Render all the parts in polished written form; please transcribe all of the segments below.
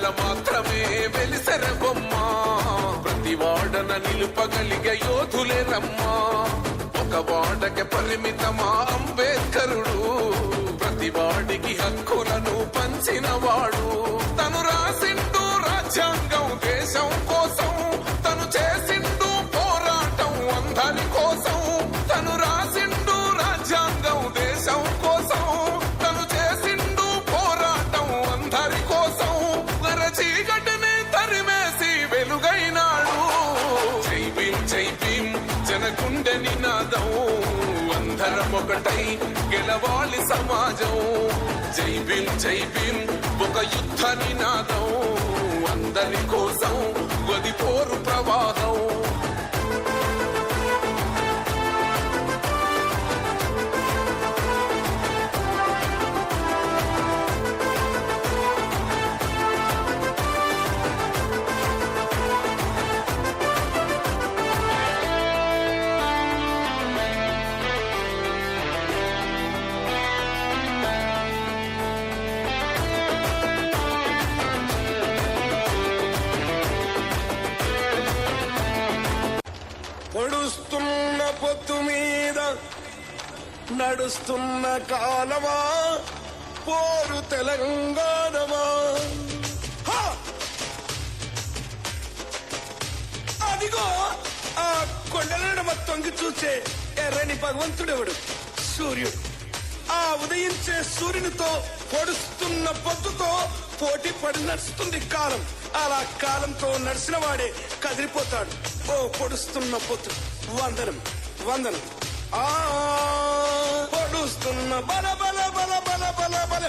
కల మాత్రమే వెలిసెర బొమ్మ ప్రతి వాడన నిలుపగలిగే యోధులే రమ్మా ఒక వాడకి పరిమితమా అంబేద్కరుడు ప్రతి వాడికి హక్కులను పంచిన వాడు తను రాసిండు రాజ్యాంగం దేశం కోసం తను చేసిండు పోరాటం అందరి కోసం తను రాసిండు రాజ్యాంగం దేశం కోసం తను చేసిండు పోరాటం అందరి కోసం చీకటిని తరిమేసి వెలుగైనాడు జై భీం జనగుండె నినాదం అందరం ఒకటై గెలవాలి సమాజం జై భీం ఒక యుద్ధ నినాదం అందరి కోసం గదిపోరు ప్రవాహం పొడుస్తున్న పొత్తు మీద నడుస్తున్న కాలమా పోరు తెలంగాణమా అదిగో ఆ కొండల తొంగి చూసే ఎర్రని భగవంతుడెవడు సూర్యుడు ఆ ఉదయించే సూర్యునితో పొడుస్తున్న పొత్తుతో పోటీ పడి నడుస్తుంది కాలం అలా కాలంతో నడిచిన వాడే కదిలిపోతాడు ఓ పొడుస్తున్న పొత్తు వందనం వందనం ఆ పొడుస్తున్న బల బల బల బల బల బల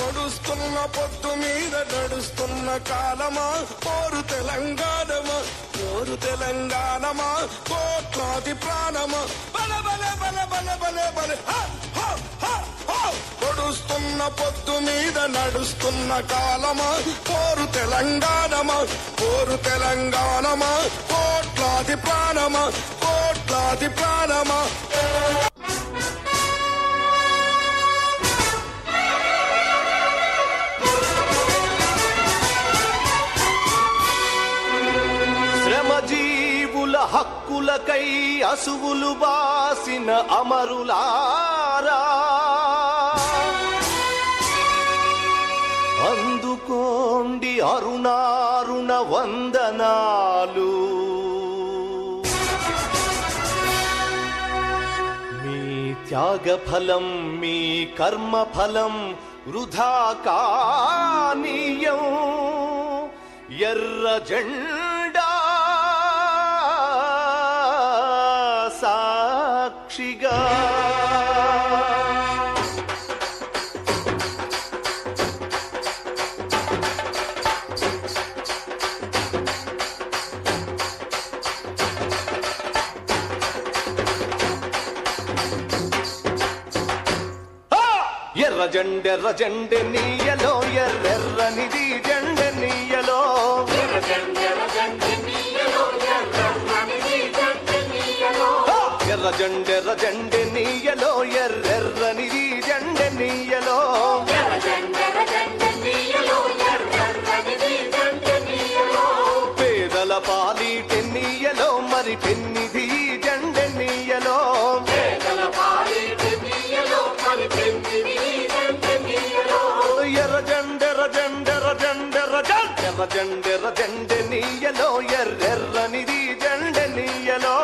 పొడుస్తున్న పొత్తు మీద నడుస్తున్న కాలమా పోరు తెలంగాణమా పోరు తెలంగాణమా కోట్లాది ప్రాణమా బల బల బల బల బల బల పొడుస్తున్న పొత్తు మీద నడుస్తున్న కాలమా పోరు తెలంగాణమా పోరు తెలంగాణమా కోట్లాది ప్రాణమా కోట్లాది ప్రాణమా శ్రమజీవుల హక్కులకై అసువులు బాసిన అమరులారా అందుకోండి అరుణారుణ వందనాలు మీ త్యాగ ఫలం మీ కర్మ ఫలం వృధా కానీయం ఎర్ర జెండా సాక్షిగా ఎర్ర జెండె నీయలో ఎర్రెర్రనిది జెండె నీయలో ఎర్ర జెండె నీయలో ఎర్రెర్రనిది జెండె నీయలో పేదల పాలిటె నీయలో మరి పెన్నిది జెండె నీయలో ఎర్ర జెండె నీయలో ఎర్రెర్రనిది జెండె నీయలో